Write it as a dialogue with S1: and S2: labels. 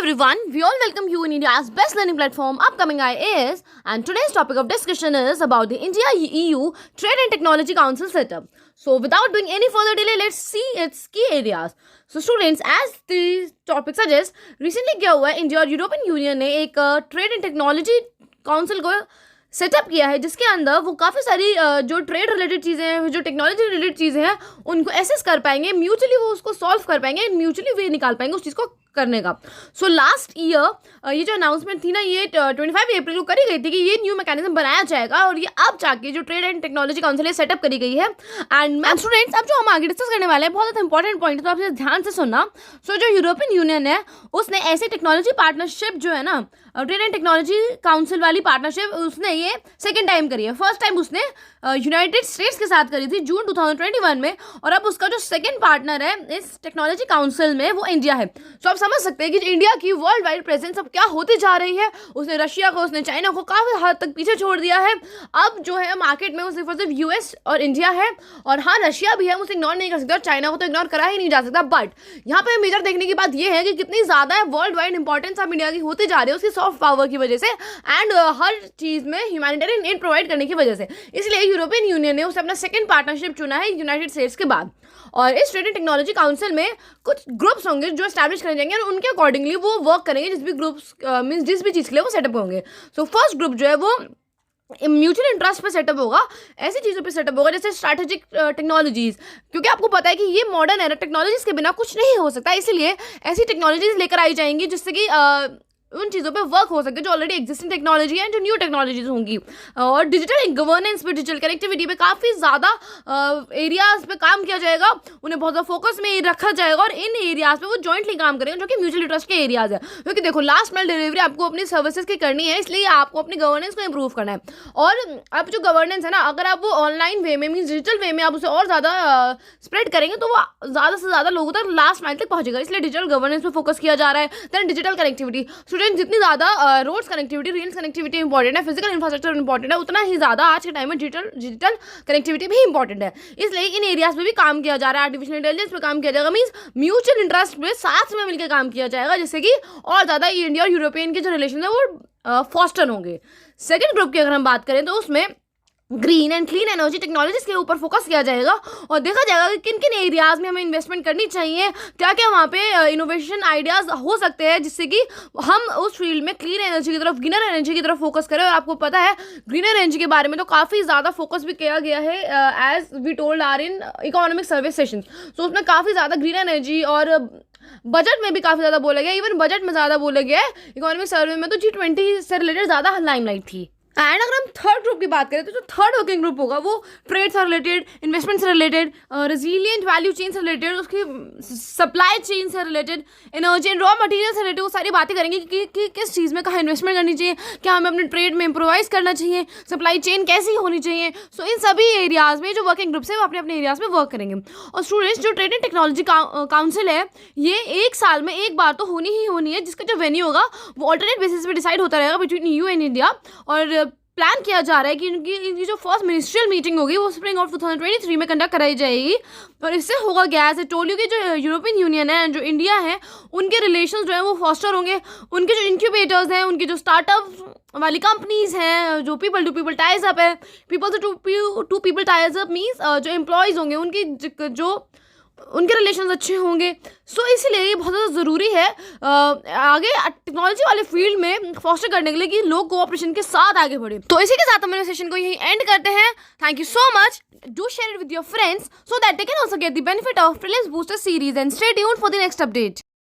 S1: everyone, we all welcome you in India's best learning platform, Upcoming IAS, and today's topic of discussion is about the India-EU Trade and Technology Council setup. So without doing any further delay, let's see its key areas. So students, as the topic suggests, recently क्या हुआ है, India और European union ने एक trade and technology council को setup किया है, जिसके अंदर वो काफ़ी सारी जो ट्रेड रिलेटेड चीज़ें हैं, जो टेक्नोलॉजी रिलेटेड चीज़ें हैं, उनको एसेस कर पाएंगे, म्यूचुअली वो उसको सॉल्व कर पाएंगे, म्यूचुअली वे निकाल पाएंगे उस चीज़ को करने का. सो लास्ट ईयर ये जो अनाउंसमेंट थी ना, ये 25 अप्रैल को करी गई थी कि ये न्यू मैकेनिज्म बनाया जाएगा और ये अब जाके जो ट्रेड एंड टेक्नोलॉजी काउंसिल है सेटअप करी गई है. एंड स्टूडेंट्स, अब जो हम आगे डिस्कस करने वाले हैं बहुत इंपॉर्टेंट पॉइंट है, तो आपसे ध्यान से सुनना. सो जो यूरोपियन यूनियन है उसने ऐसी टेक्नोलॉजी पार्टनरशिप जो है ना, ट्रेड एंड टेक्नोलॉजी काउंसिल वाली पार्टनरशिप, उसने ये सेकेंड टाइम करी है. फर्स्ट टाइम उसने यूनाइटेड स्टेट्स के साथ करी थी जून 2021 में, और अब उसका जो सेकेंड पार्टनर है इस टेक्नोलॉजी काउंसिल में वो इंडिया है. सो आप समझ सकते हैं कि इंडिया की वर्ल्ड वाइड प्रेजेंस अब क्या होती जा रही है. उसने रशिया को, उसने चाइना को काफ़ी हद तक पीछे छोड़ दिया है. अब जो है मार्केट में वो सिर्फ और सिर्फ यूएस और इंडिया है, और हाँ रशिया भी है, उसे इग्नोर नहीं कर सकता, और चाइना को तो इग्नोर करा ही नहीं जा सकता. बट यहाँ पे मेजर देखने की बात यह है कि कितनी ज़्यादा वर्ल्ड वाइड इंपॉर्टेंस अब इंडिया की होती जा रही है उसकी सॉफ्ट पावर की वजह से, एंड हर चीज़ में ह्यूमैनिटेरियन एड प्रोवाइड करने की वजह से. इसलिए यूरोपियन यूनियन ने उसे अपना सेकंड पार्टनरशिप चुना है यूनाइटेड स्टेट्स के बाद. और इस ट्रेड एंड टेक्नोलॉजी काउंसिल में कुछ ग्रुप्स होंगे जो एस्टैब्लिश करे जाएंगे, और उनके अकॉर्डिंगली वो वर्क करेंगे जिस भी ग्रुप्स मीन्स जिस भी चीज़ के लिए वो सेटअप होंगे. सो फर्स्ट ग्रुप जो है वो म्यूचुअल इंटरेस्ट पे सेटअप होगा, ऐसी चीज़ों पे सेटअप होगा जैसे स्ट्रैटेजिक टेक्नोलॉजीज, क्योंकि आपको पता है कि ये मॉडर्न एरा, टेक्नोलॉजीज के बिना कुछ नहीं हो सकता. इसलिए ऐसी टेक्नोलॉजीज लेकर आई जाएंगी जिससे कि उन चीज़ों पे वर्क हो सके जो ऑलरेडी एग्जिस्टिंग टेक्नोलॉजी है, जो न्यू टेक्नोलॉजीज होंगी. और डिजिटल गवर्नेंस पे, डिजिटल कनेक्टिविटी पे काफ़ी ज़्यादा एरियाज़ पे काम किया जाएगा, उन्हें बहुत ज़्यादा फोकस में रखा जाएगा, और इन एरियाज़ पे वो जॉइंटली काम करेंगे जो कि म्यूचुअल इंटरेस्ट के एरियाज़ है. क्योंकि देखो, लास्ट माइल डिलीवरी आपको अपनी सर्विसेज की करनी है, इसलिए आपको अपनी गवर्नेंस को इंप्रूव करना है. और अब जो गवर्नेंस है ना, अगर आप वो ऑनलाइन वे में मीन्स डिजिटल वे में आप उसे और ज़्यादा स्प्रेड करेंगे तो वो ज़्यादा से ज़्यादा लोगों तक लास्ट माइल तक पहुँचेगा. इसलिए डिजिटल गवर्नेंस पे फोकस किया जा रहा है. देन डिजिटल कनेक्टिविटी, जितनी ज़्यादा roads connectivity, rails connectivity important है, फिजिकल इंफ्रास्ट्रक्चर इंपॉर्टेंट है, उतना ही ज़्यादा आज के टाइम में डिजिटल कनेक्टिविटी भी इंपॉर्टेंट है. इसलिए इन एरियाज पे भी काम किया जा रहा है. आर्टिफिशियल इंटेलिजेंस पे काम किया जाएगा, मीन्स म्यूचुअल इंटरेस्ट पे साथ में मिलकर काम किया जाएगा, जिससे कि और ज़्यादा इंडिया और यूरोपियन के जो रिलेशन है वो फॉस्टर होंगे. सेकेंड ग्रुप की अगर हम बात करें तो उसमें green and clean energy technologies के ऊपर फोकस किया जाएगा, और देखा जाएगा कि किन किन एरियाज़ में हमें इन्वेस्टमेंट करनी चाहिए, क्या क्या वहाँ पे इनोवेशन आइडियाज़ हो सकते हैं जिससे कि हम उस फील्ड में क्लीन एनर्जी की तरफ, ग्रीनर एनर्जी की तरफ फोकस करें. और आपको पता है ग्रीनर एनर्जी के बारे में तो काफ़ी ज़्यादा फोकस भी किया गया है, as we told are in economic survey session. तो उसमें काफ़ी ज़्यादा ग्रीनर एनर्जी और बजट में भी काफ़ी ज़्यादा बोला गया, इवन बजट में ज़्यादा बोला गया है. इकोनॉमिक सर्वे में तो G20 से रिलेटेड ज़्यादा लाइमलाइट थी. एंड अगर हम थर्ड ग्रुप की बात करें तो जो थर्ड वर्किंग ग्रुप होगा वो ट्रेड से रिलेटेड, इन्वेस्टमेंट से रिलेटेड, रेजिलिएंट वैल्यू चेन से रिलेटेड, उसकी सप्लाई चेन से related, energy and raw material से रिलेटेड वो सारी बातें करेंगे कि किस चीज़ में कहाँ इन्वेस्टमेंट करनी चाहिए, क्या हमें अपने ट्रेड में इम्प्रोवाइज करना चाहिए, सप्लाई चेन कैसी होनी चाहिए. सो इन सभी एरियाज़ में जो वर्किंग ग्रुप्स है वो अपने अपने एरियाज़ में वर्क करेंगे. और स्टूडेंट्स, जो ट्रेड एंड टेक्नोलॉजी काउंसिल है ये एक साल में एक बार तो होनी ही होनी है, जिसका जो वेन्यू होगा वो ऑल्टरनेट बेसिस पे डिसाइड होता रहेगा बिटवीन EU एंड इंडिया. और प्लान किया जा रहा है कि इनकी जो फर्स्ट मिनिस्ट्रियल मीटिंग होगी वो स्प्रिंग ऑफ 2023 में कंडक्ट कराई जाएगी. और इससे होगा क्या, ऐसे टोल यू कि जो यूरोपियन यूनियन है, जो इंडिया है, उनके रिलेशंस जो है वो फॉस्टर होंगे. उनके जो इंक्यूबेटर्स हैं, उनकी जो स्टार्टअप वाली कंपनीज हैं, जो people to people ties up है, people to people ties up means जो एम्प्लॉयज़ होंगे उनकी जो उनके रिलेशंस अच्छे होंगे. सो इसीलिए ये बहुत ज़्यादा ज़रूरी है आगे टेक्नोलॉजी वाले फील्ड में फॉस्टर करने के लिए कि लोग कोऑपरेशन के साथ आगे बढ़े. तो इसी के साथ हम मेरे सेशन को यही एंड करते हैं. Thank you so much. Do share it with your friends so that they can also get the benefit of Prelims Booster series, and stay tuned for the next update.